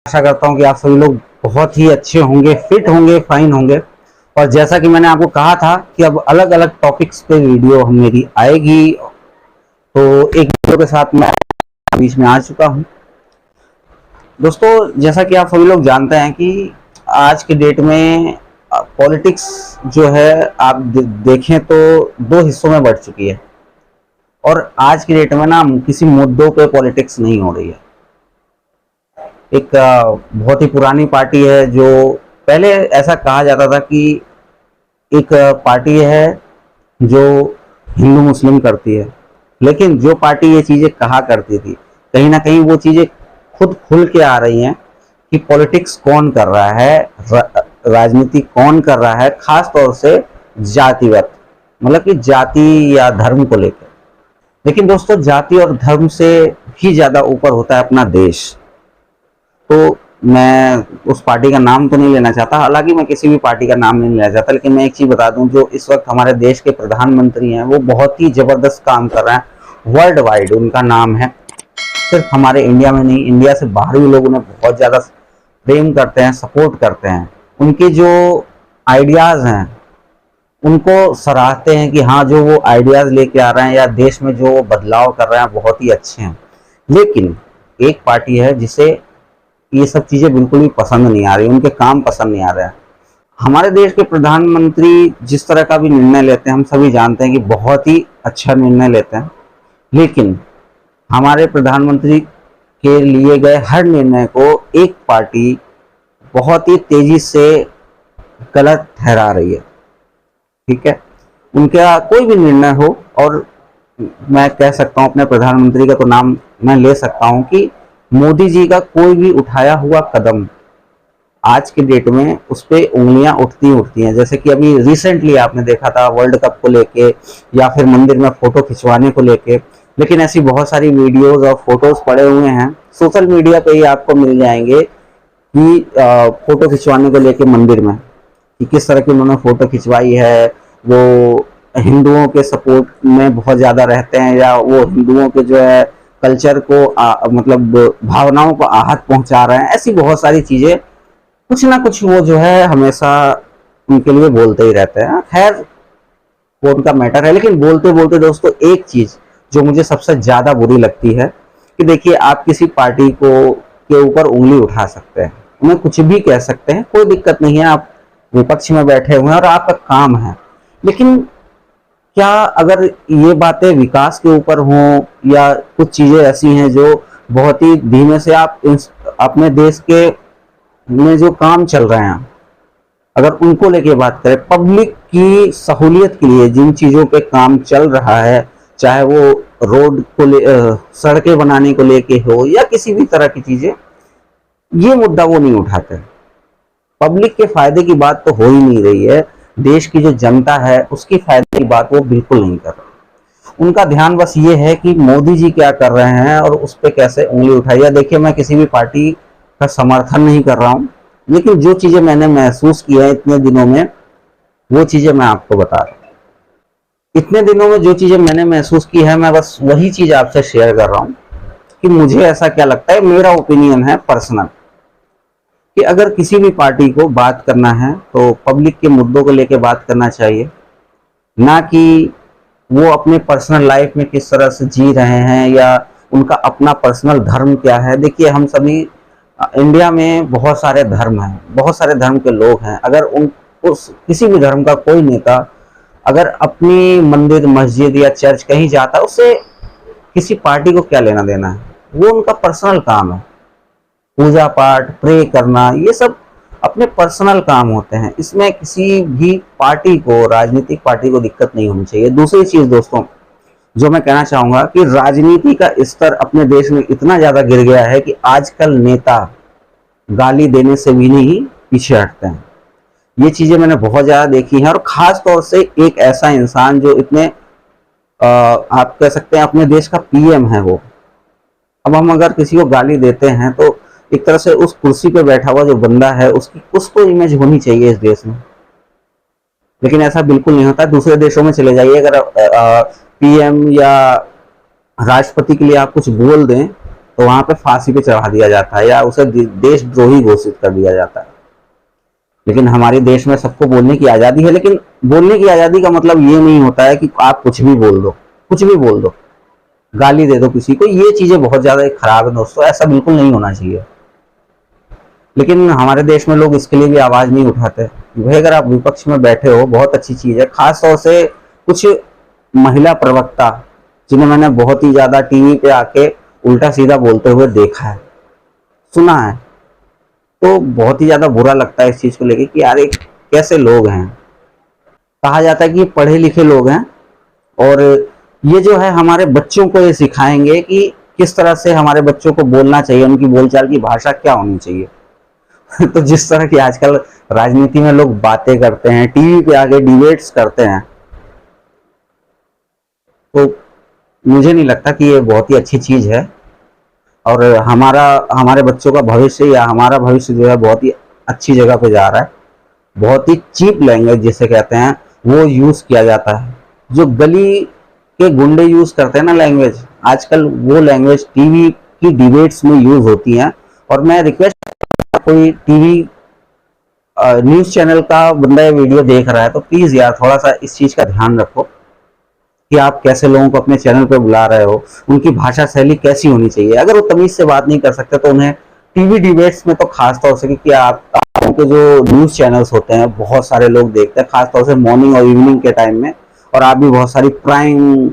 आशा करता हूँ कि आप सभी लोग बहुत ही अच्छे होंगे, फिट होंगे, फाइन होंगे। और जैसा कि मैंने आपको कहा था कि अब अलग अलग टॉपिक्स पे वीडियो मेरी आएगी, तो एक वीडियो के साथ मैं बीच में आ चुका हूँ। दोस्तों, जैसा कि आप सभी लोग जानते हैं कि आज के डेट में पॉलिटिक्स जो है आप देखें तो दो हिस्सों में बढ़ चुकी है। और आज की डेट में ना किसी मुद्दों पे पॉलिटिक्स नहीं हो रही है। एक बहुत ही पुरानी पार्टी है जो पहले ऐसा कहा जाता था कि एक पार्टी है जो हिंदू मुस्लिम करती है, लेकिन जो पार्टी ये चीजें कहा करती थी, कहीं ना कहीं वो चीजें खुद खुल के आ रही हैं कि पॉलिटिक्स कौन कर रहा है, राजनीति कौन कर रहा है, खास तौर से जातिगत, मतलब कि जाति या धर्म को लेकर। लेकिन दोस्तों, जाति और धर्म से भी ज्यादा ऊपर होता है अपना देश। तो मैं उस पार्टी का नाम तो नहीं लेना चाहता, हालांकि मैं किसी भी पार्टी का नाम नहीं लेना चाहता, लेकिन मैं एक चीज बता दूं, जो इस वक्त हमारे देश के प्रधानमंत्री हैं वो बहुत ही जबरदस्त काम कर रहे हैं। वर्ल्ड वाइड उनका नाम है, सिर्फ हमारे इंडिया में नहीं, इंडिया से बाहर भी लोग उन्हें बहुत ज्यादा प्रेम करते हैं, सपोर्ट करते हैं। उनके जो आइडियाज हैं उनको सराहते हैं कि हाँ, जो वो आइडियाज लेके आ रहे हैं या देश में जो बदलाव कर रहे हैं बहुत ही अच्छे हैं। लेकिन एक पार्टी है जिसे ये सब चीजें बिल्कुल भी पसंद नहीं आ रही, उनके काम पसंद नहीं आ रहे हैं। हमारे देश के प्रधानमंत्री जिस तरह का भी निर्णय लेते हैं हम सभी जानते हैं कि बहुत ही अच्छा निर्णय लेते हैं, लेकिन हमारे प्रधानमंत्री के लिए गए हर निर्णय को एक पार्टी बहुत ही तेजी से गलत ठहरा रही है। ठीक है, उनका कोई भी निर्णय हो, और मैं कह सकता हूं अपने प्रधानमंत्री का तो नाम मैं ले सकता हूं कि मोदी जी का कोई भी उठाया हुआ कदम आज के डेट में उस पर उंगलियां उठती हैं। जैसे कि अभी रिसेंटली आपने देखा था वर्ल्ड कप को लेके, या फिर मंदिर में फोटो खिंचवाने को लेके। लेकिन ऐसी बहुत सारी वीडियोस और फोटोज पड़े हुए हैं, सोशल मीडिया पे ही आपको मिल जाएंगे कि फोटो खिंचवाने को लेके मंदिर में कि किस तरह की उन्होंने फोटो खिंचवाई है। वो हिंदुओं के सपोर्ट में बहुत ज्यादा रहते हैं, या वो हिंदुओं के जो है कल्चर को मतलब भावनाओं को आहत पहुंचा रहे हैं। ऐसी बहुत सारी चीजें, कुछ ना कुछ वो जो है हमेशा उनके लिए बोलते ही रहते हैं। खैर, वो उनका मैटर है। लेकिन बोलते बोलते दोस्तों, एक चीज जो मुझे सबसे ज्यादा बुरी लगती है कि देखिए, आप किसी पार्टी को के ऊपर उंगली उठा सकते हैं, उन्हें कुछ भी कह सकते हैं, कोई दिक्कत नहीं है, आप विपक्ष में बैठे हुए हैं और आपका काम है। लेकिन क्या अगर ये बातें विकास के ऊपर हों, या कुछ चीजें ऐसी हैं जो बहुत ही धीमे से आप अपने देश के में जो काम चल रहे हैं, अगर उनको लेके बात करें, पब्लिक की सहूलियत के लिए जिन चीजों पे काम चल रहा है, चाहे वो रोड को सड़कें बनाने को लेके हो या किसी भी तरह की चीजें, ये मुद्दा वो नहीं उठाते। पब्लिक के फायदे की बात तो हो ही नहीं रही है, देश की जो जनता है उसकी फायदे की बात वो बिल्कुल नहीं कर रहे। उनका ध्यान बस ये है कि मोदी जी क्या कर रहे हैं और उस पर कैसे उंगली उठाई है। देखिए, मैं किसी भी पार्टी का समर्थन नहीं कर रहा हूं, लेकिन जो चीजें मैंने महसूस की है इतने दिनों में, वो चीजें मैं आपको बता रहा हूं। इतने दिनों में जो चीजें मैंने महसूस की है, मैं बस वही चीज आपसे शेयर कर रहा हूं कि मुझे ऐसा क्या लगता है, मेरा ओपिनियन है पर्सनल, कि अगर किसी भी पार्टी को बात करना है तो पब्लिक के मुद्दों को लेकर बात करना चाहिए, ना कि वो अपने पर्सनल लाइफ में किस तरह से जी रहे हैं या उनका अपना पर्सनल धर्म क्या है। देखिए, हम सभी इंडिया में बहुत सारे धर्म हैं, बहुत सारे धर्म के लोग हैं। अगर उस किसी भी धर्म का कोई नेता अगर अपनी मंदिर, मस्जिद या चर्च कहीं जाता है, उससे किसी पार्टी को क्या लेना देना है, वो उनका पर्सनल काम है। पूजा पाठ, प्रे करना, ये सब अपने पर्सनल काम होते हैं, इसमें किसी भी पार्टी को, राजनीतिक पार्टी को दिक्कत नहीं होनी चाहिए। दूसरी चीज दोस्तों जो मैं कहना चाहूंगा कि राजनीति का स्तर अपने देश में इतना ज्यादा गिर गया है कि आजकल नेता गाली देने से भी नहीं पीछे हटते हैं। ये चीजें मैंने बहुत ज्यादा देखी हैं, और खास तौर से एक ऐसा इंसान जो इतने आप कह सकते हैं अपने देश का पीएम है वो। अब हम अगर किसी को गाली देते हैं तो एक तरह से उस कुर्सी पे बैठा हुआ जो बंदा है उसकी कुछ तो इमेज होनी चाहिए इस देश में, लेकिन ऐसा बिल्कुल नहीं होता। दूसरे देशों में चले जाइए, अगर पीएम या राष्ट्रपति के लिए आप कुछ बोल दें तो वहां पे फांसी पे चढ़ा दिया जाता है या उसे देशद्रोही घोषित कर दिया जाता है। लेकिन हमारे देश में सबको बोलने की आजादी है, लेकिन बोलने की आजादी का मतलब ये नहीं होता है कि आप कुछ भी बोल दो, कुछ भी बोल दो, गाली दे दो किसी को। ये चीजें बहुत ज्यादा खराब है दोस्तों, ऐसा बिल्कुल नहीं होना चाहिए। लेकिन हमारे देश में लोग इसके लिए भी आवाज नहीं उठाते। भाई अगर आप विपक्ष में बैठे हो बहुत अच्छी चीज है, खास तौर से कुछ महिला प्रवक्ता जिन्हें मैंने बहुत ही ज्यादा टीवी पे आके उल्टा सीधा बोलते हुए देखा है, सुना है, तो बहुत ही ज्यादा बुरा लगता है इस चीज को लेके कि यार एक कैसे लोग हैं। कहा जाता है कि ये पढ़े लिखे लोग हैं और ये जो है हमारे बच्चों को ये सिखाएंगे कि किस तरह से हमारे बच्चों को बोलना चाहिए, उनकी बोलचाल की भाषा क्या होनी चाहिए। तो जिस तरह की आजकल राजनीति में लोग बातें करते हैं, टीवी पे आगे डिबेट्स करते हैं, तो मुझे नहीं लगता कि ये बहुत ही अच्छी चीज है। और हमारे बच्चों का भविष्य या हमारा भविष्य जो है बहुत ही अच्छी जगह पे जा रहा है। बहुत ही चीप लैंग्वेज जिसे कहते हैं वो यूज किया जाता है। जो गली के गुंडे यूज करते हैं ना लैंग्वेज, आजकल वो लैंग्वेज टीवी की डिबेट्स में यूज होती है। और मैं रिक्वेस्ट, कोई टीवी न्यूज चैनल का बंदा ये वीडियो देख रहा है तो प्लीज यार थोड़ा सा इस चीज का ध्यान रखो कि आप कैसे लोगों को अपने चैनल पर बुला रहे हो, उनकी भाषा शैली कैसी होनी चाहिए। अगर वो तमीज से बात नहीं कर सकते तो उन्हें टीवी डिबेट्स में तो खास तौर से, क्योंकि आपके जो न्यूज चैनल्स होते हैं बहुत सारे लोग देखते हैं खास तौर से मॉर्निंग और इवनिंग के टाइम में, और आप भी बहुत सारी प्राइम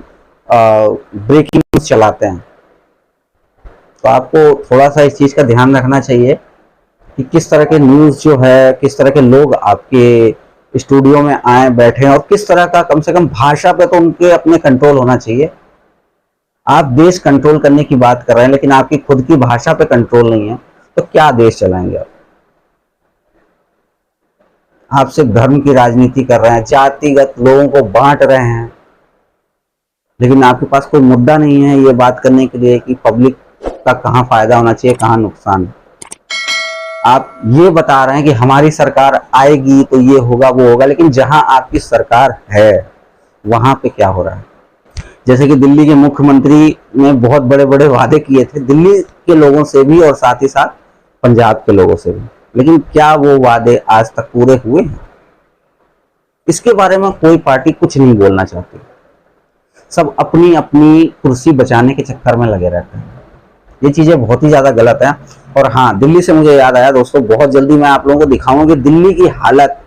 ब्रेकिंग न्यूज चलाते हैं, तो आपको थोड़ा सा इस चीज का ध्यान रखना चाहिए कि किस तरह के न्यूज जो है, किस तरह के लोग आपके स्टूडियो में आए बैठे और किस तरह का, कम से कम भाषा पे तो उनके अपने कंट्रोल होना चाहिए। आप देश कंट्रोल करने की बात कर रहे हैं लेकिन आपकी खुद की भाषा पे कंट्रोल नहीं है तो क्या देश चलाएंगे आप सिर्फ धर्म की राजनीति कर रहे हैं, जातिगत लोगों को बांट रहे हैं, लेकिन आपके पास कोई मुद्दा नहीं है ये बात करने के लिए कि पब्लिक का कहाँ फायदा होना चाहिए, कहाँ नुकसान। आप ये बता रहे हैं कि हमारी सरकार आएगी तो ये होगा वो होगा, लेकिन जहां आपकी सरकार है वहां पे क्या हो रहा है। जैसे कि दिल्ली के मुख्यमंत्री ने बहुत बड़े बड़े वादे किए थे दिल्ली के लोगों से भी और साथ ही साथ पंजाब के लोगों से भी, लेकिन क्या वो वादे आज तक पूरे हुए हैं? इसके बारे में कोई पार्टी कुछ नहीं बोलना चाहती। सब अपनी अपनी कुर्सी बचाने के चक्कर में लगे रहते हैं। ये चीजें बहुत ही ज्यादा गलत है। और हाँ, दिल्ली से मुझे याद आया दोस्तों, बहुत जल्दी मैं आप लोगों को दिखाऊंगा कि दिल्ली की हालत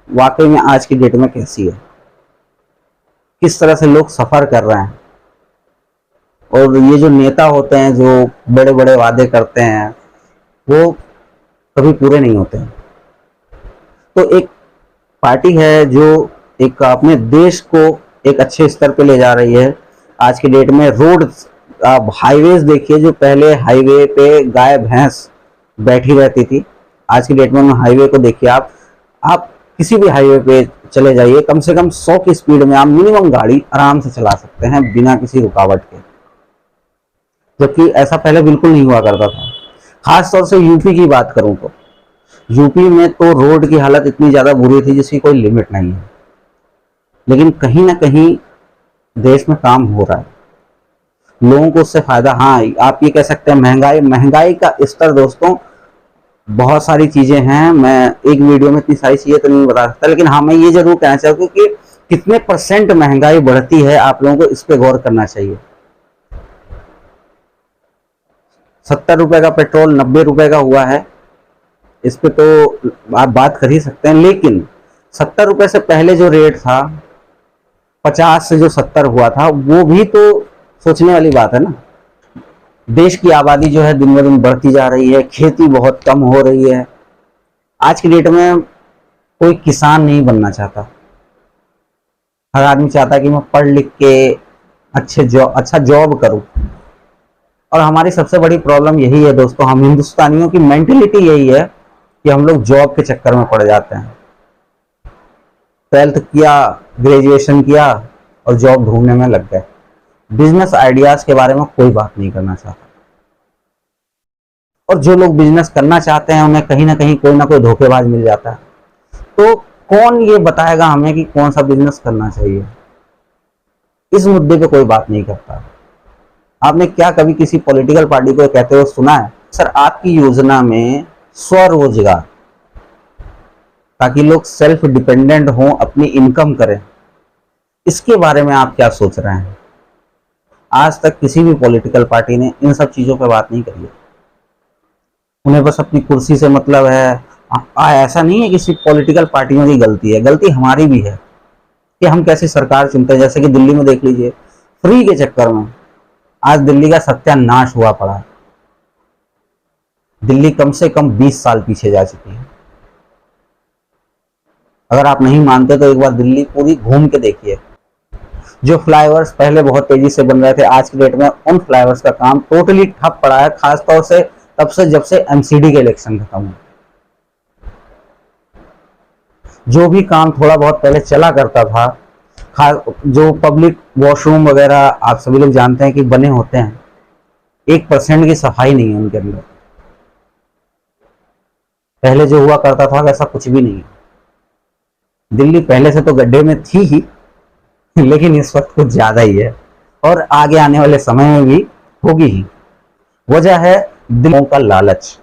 वाकई में आज की डेट में कैसी है, किस तरह से लोग सफर कर रहे हैं। और ये जो नेता होते हैं जो बड़े बड़े वादे करते हैं वो कभी पूरे नहीं होते हैं। तो एक पार्टी है जो एक अपने देश को एक अच्छे स्तर पे ले जा रही है आज की डेट में। रोड, आप हाईवेज देखिए, जो पहले हाईवे पे गाय भैंस बैठी रहती थी, आज की डेट में हाईवे को देखिए। आप किसी भी हाईवे पे चले जाइए, कम से कम 100 की स्पीड में आप मिनिमम गाड़ी आराम से चला सकते हैं बिना किसी रुकावट के, जबकि ऐसा पहले बिल्कुल नहीं हुआ करता था। खास तौर से यूपी की बात करूं तो यूपी में तो रोड की हालत इतनी ज्यादा बुरी थी जिसकी कोई लिमिट नहीं है। लेकिन कहीं ना कहीं देश में काम हो रहा है, लोगों को उससे फायदा। हाँ, आप ये कह सकते हैं महंगाई का स्तर दोस्तों, बहुत सारी चीजें हैं, मैं एक वीडियो में इतनी सारी चीजें तो नहीं बता सकता, लेकिन हाँ मैं ये जरूर कहना चाहूंगा कि कितने % महंगाई बढ़ती है आप लोगों को इस पे गौर करना चाहिए। 70 रुपए का पेट्रोल 90 रुपए का हुआ है, इस पे तो आप बात कर ही सकते हैं। लेकिन 70 रुपए से पहले जो रेट था, 50 से जो 70 हुआ था, वो भी तो सोचने वाली बात है ना। देश की आबादी जो है दिन ब दिन बढ़ती जा रही है, खेती बहुत कम हो रही है। आज की डेट में कोई किसान नहीं बनना चाहता, हर आदमी चाहता है कि मैं पढ़ लिख के अच्छा जॉब करूं। और हमारी सबसे बड़ी प्रॉब्लम यही है दोस्तों, हम हिंदुस्तानियों की मेंटेलिटी यही है कि हम लोग जॉब के चक्कर में पड़ जाते हैं। 12th किया, ग्रेजुएशन किया और जॉब ढूंढने में लग गए। बिजनेस आइडियाज के बारे में कोई बात नहीं करना चाहता। और जो लोग बिजनेस करना चाहते हैं उन्हें कहीं ना कोई धोखेबाज मिल जाता है। तो कौन ये बताएगा हमें कि कौन सा बिजनेस करना चाहिए? इस मुद्दे पे कोई बात नहीं करता। आपने क्या कभी किसी पॉलिटिकल पार्टी को कहते हुए सुना है सर आपकी योजना में स्वरोजगार, ताकि लोग सेल्फ डिपेंडेंट हों, अपनी इनकम करें, इसके बारे में आप क्या सोच रहे हैं? आज तक किसी भी पॉलिटिकल पार्टी ने इन सब चीजों पर बात नहीं करी है। उन्हें बस अपनी कुर्सी से मतलब है। ऐसा नहीं है कि सिर्फ पॉलिटिकल पार्टियों की गलती है, गलती हमारी भी है कि हम कैसी सरकार चुनते हैं। जैसे कि दिल्ली में देख लीजिए, फ्री के चक्कर में आज दिल्ली का सत्यानाश हुआ पड़ा है। दिल्ली कम से कम 20 साल पीछे जा चुकी है। अगर आप नहीं मानते तो एक बार दिल्ली पूरी घूम के देखिए। जो फ्लाईओवर्स पहले बहुत तेजी से बन रहे थे, आज की डेट में उन फ्लाईओवर्स का काम टोटली ठप पड़ा है, खासतौर से तब से जब से एमसीडी के इलेक्शन खत्म हुए। जो भी काम थोड़ा बहुत पहले चला करता था, जो पब्लिक वॉशरूम वगैरह आप सभी लोग जानते हैं कि बने होते हैं, 1% की सफाई नहीं है उनके अंदर। पहले जो हुआ करता था वैसा कुछ भी नहीं है। दिल्ली पहले से तो गड्ढे में थी ही, लेकिन इस वक्त कुछ ज्यादा ही है और आगे आने वाले समय में भी होगी ही। वजह है दिलों का लालच,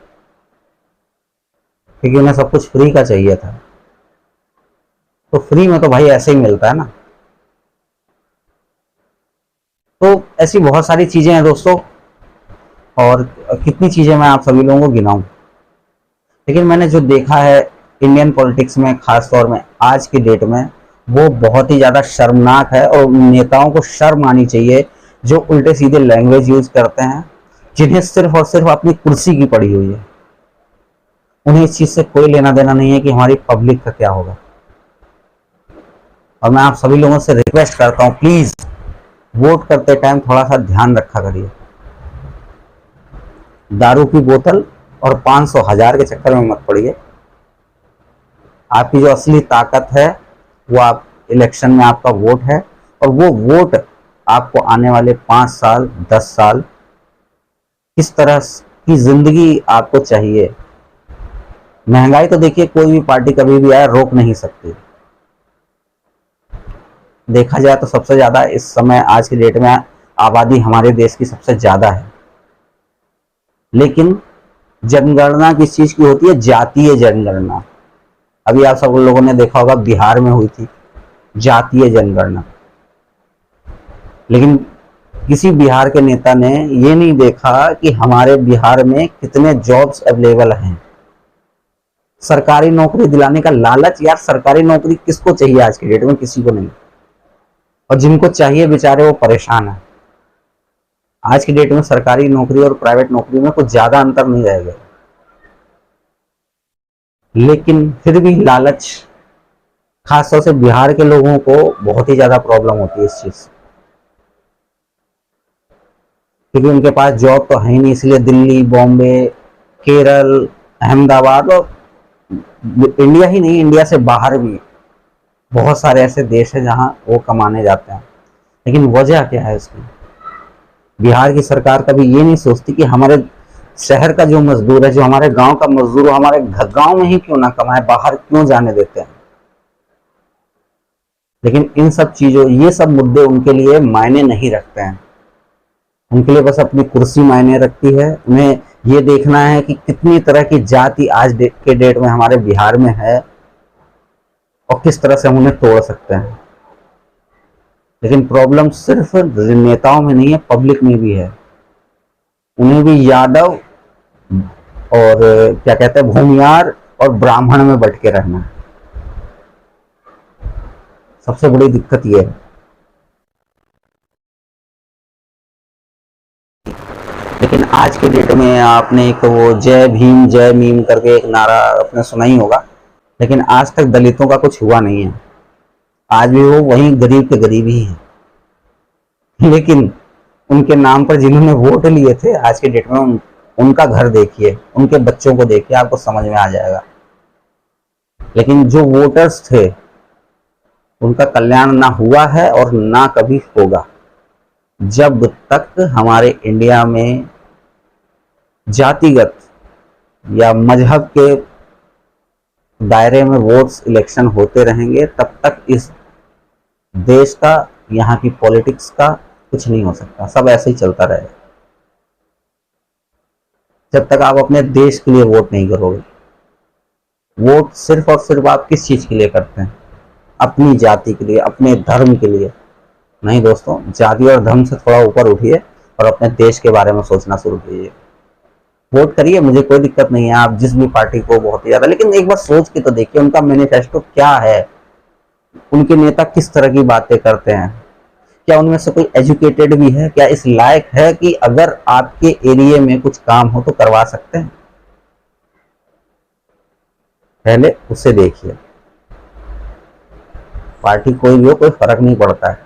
क्योंकि उन्हें सब कुछ फ्री का चाहिए था। तो फ्री में तो भाई ऐसे ही मिलता है ना। तो ऐसी बहुत सारी चीजें हैं दोस्तों, और कितनी चीजें मैं आप सभी लोगों को गिनाऊं। लेकिन मैंने जो देखा है इंडियन पॉलिटिक्स में, खास तौर में आज की डेट में, वो बहुत ही ज्यादा शर्मनाक है। और नेताओं को शर्म आनी चाहिए जो उल्टे सीधे लैंग्वेज यूज करते हैं, जिन्हें सिर्फ और सिर्फ अपनी कुर्सी की पड़ी हुई है। उन्हें इस चीज से कोई लेना देना नहीं है कि हमारी पब्लिक का क्या होगा। और मैं आप सभी लोगों से रिक्वेस्ट करता हूं, प्लीज वोट करते टाइम थोड़ा सा ध्यान रखा करिए। दारू की बोतल और 500,000 के चक्कर में मत पड़िए। आपकी जो असली ताकत है वो आप इलेक्शन में आपका वोट है, और वो वोट आपको आने वाले 5 साल 10 साल किस तरह की जिंदगी आपको चाहिए। महंगाई तो देखिए कोई भी पार्टी कभी भी आए रोक नहीं सकती। देखा जाए तो सबसे ज्यादा इस समय आज की डेट में आबादी हमारे देश की सबसे ज्यादा है। लेकिन जनगणना किस चीज की होती है? जातीय जनगणना। अभी आप सब लोगों ने देखा होगा बिहार में हुई थी जातीय जनगणना। लेकिन किसी बिहार के नेता ने ये नहीं देखा कि हमारे बिहार में कितने जॉब्स अवेलेबल हैं। सरकारी नौकरी दिलाने का लालच, यार सरकारी नौकरी किसको चाहिए आज की डेट में? किसी को नहीं। और जिनको चाहिए बेचारे वो परेशान है। आज की डेट में सरकारी नौकरी और प्राइवेट नौकरी में कुछ ज्यादा अंतर नहीं रहेगा। लेकिन फिर भी लालच, खासतौर से बिहार के लोगों को बहुत ही ज्यादा प्रॉब्लम होती है इस चीज से, क्योंकि उनके पास जॉब तो है ही नहीं। इसलिए दिल्ली, बॉम्बे, केरल, अहमदाबाद और इंडिया ही नहीं, इंडिया से बाहर भी बहुत सारे ऐसे देश हैं जहां वो कमाने जाते हैं। लेकिन वजह क्या है इसकी? बिहार की सरकार कभी ये नहीं सोचती कि हमारे शहर का जो मजदूर है, जो हमारे गांव का मजदूर, वो हमारे गांव में ही क्यों ना कमाए, बाहर क्यों जाने देते हैं। लेकिन इन सब चीजों, ये सब मुद्दे उनके लिए मायने नहीं रखते हैं। उनके लिए बस अपनी कुर्सी मायने रखती है। उन्हें ये देखना है कि कितनी तरह की जाति आज के डेट में हमारे बिहार में है और किस तरह से हम उन्हें तोड़ सकते हैं। लेकिन प्रॉब्लम सिर्फ नेताओं में नहीं है, पब्लिक में भी है। उन्हें भी यादव और क्या कहते हैं भूमियार और ब्राह्मण में बट के रहना है। सबसे बड़ी दिक्कत यह है। लेकिन आज के डेट में आपने एक वो जय भीम जय मीम करके एक नारा आपने सुना ही होगा, लेकिन आज तक दलितों का कुछ हुआ नहीं है। आज भी वो वही गरीब के गरीब ही है। लेकिन उनके नाम पर जिन्होंने वोट लिए थे, आज के डेट में उनका घर देखिए, उनके बच्चों को देखिए, आपको समझ में आ जाएगा। लेकिन जो वोटर्स थे उनका कल्याण ना हुआ है और ना कभी होगा जब तक हमारे इंडिया में जातिगत या मजहब के दायरे में वोट्स इलेक्शन होते रहेंगे। तब तक इस देश का, यहाँ की पॉलिटिक्स का कुछ नहीं हो सकता, सब ऐसे ही चलता रहेगा जब तक आप अपने देश के लिए वोट नहीं करोगे। वोट सिर्फ और सिर्फ आप किस चीज के लिए करते हैं? अपनी जाति के लिए, अपने धर्म के लिए। नहीं दोस्तों, जाति और धर्म से थोड़ा ऊपर उठिए और अपने देश के बारे में सोचना शुरू कीजिए। वोट करिए, मुझे कोई दिक्कत नहीं है, आप जिस भी पार्टी को बहुत ही ज्यादा, लेकिन एक बार सोच के तो देखिए उनका मैनिफेस्टो क्या है, उनके नेता किस तरह की बातें करते हैं, क्या उनमें से कोई एजुकेटेड भी है, क्या इस लायक है कि अगर आपके एरिया में कुछ काम हो तो करवा सकते हैं? पहले उसे देखिए। पार्टी कोई भी हो, कोई फर्क नहीं पड़ता है,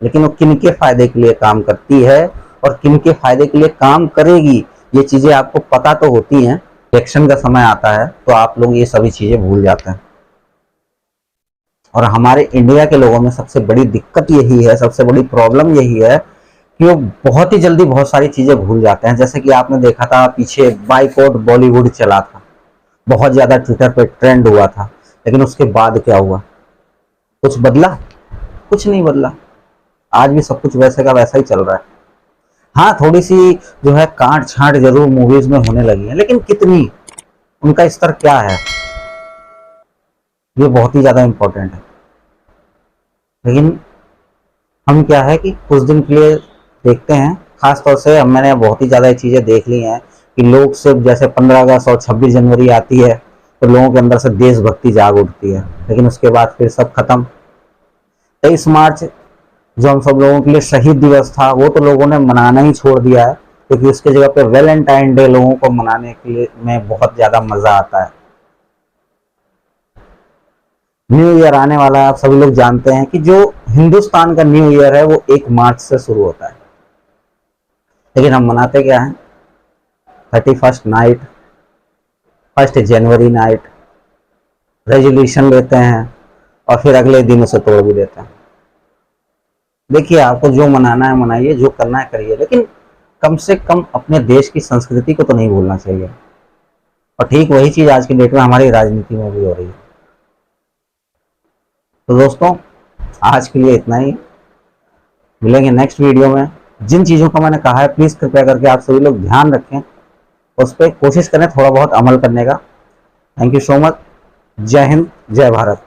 लेकिन वो किनके फायदे के लिए काम करती है और किनके फायदे के लिए काम करेगी, ये चीजें आपको पता तो होती हैं। इलेक्शन का समय आता है तो आप लोग ये सभी चीजें भूल जाते हैं। और हमारे इंडिया के लोगों में सबसे बड़ी दिक्कत यही है, सबसे बड़ी प्रॉब्लम यही है कि वो बहुत ही जल्दी बहुत सारी चीजें भूल जाते हैं। जैसे कि आपने देखा था पीछे बाइकॉट बॉलीवुड चला था, बहुत ज्यादा ट्विटर पे ट्रेंड हुआ था, लेकिन उसके बाद क्या हुआ? कुछ बदला? कुछ नहीं बदला। आज भी सब कुछ वैसे का वैसा ही चल रहा है। हाँ, थोड़ी सी जो है काट छांट जरूर मूवीज में होने लगी है, लेकिन कितनी, उनका स्तर क्या है, ये बहुत ही ज्यादा इंपॉर्टेंट है। लेकिन हम क्या है कि कुछ दिन के लिए देखते हैं, खास तौर से मैंने बहुत ही ज्यादा ये चीजें देख ली हैं कि लोग सिर्फ जैसे 15 अगस्त और 26 जनवरी आती है तो लोगों के अंदर से देशभक्ति जाग उठती है, लेकिन उसके बाद फिर सब खत्म। 23 मार्च जो हम सब लोगों के लिए शहीद दिवस था, वो तो लोगों ने मनाना ही छोड़ दिया है, क्योंकि उसके जगह पे वैलेंटाइन डे लोगों को मनाने के लिए में बहुत ज्यादा मजा आता है। न्यू ईयर आने वाला है, आप सभी लोग जानते हैं कि जो हिंदुस्तान का न्यू ईयर है वो 1 मार्च से शुरू होता है, लेकिन हम मनाते क्या हैं? 31st नाइट, 1 जनवरी नाइट, रेजोल्यूशन लेते हैं और फिर अगले दिन उसे तोड़ भी देते हैं। देखिए, आपको जो मनाना है मनाइए, जो करना है करिए, लेकिन कम से कम अपने देश की संस्कृति को तो नहीं भूलना चाहिए। और ठीक वही चीज आज की डेट में हमारी राजनीति में भी हो रही है। तो दोस्तों, आज के लिए इतना ही, मिलेंगे नेक्स्ट वीडियो में। जिन चीज़ों का मैंने कहा है प्लीज़ कृपया करके आप सभी लोग ध्यान रखें, उस पर कोशिश करें थोड़ा बहुत अमल करने का। Thank you so much. जय हिंद, जय भारत।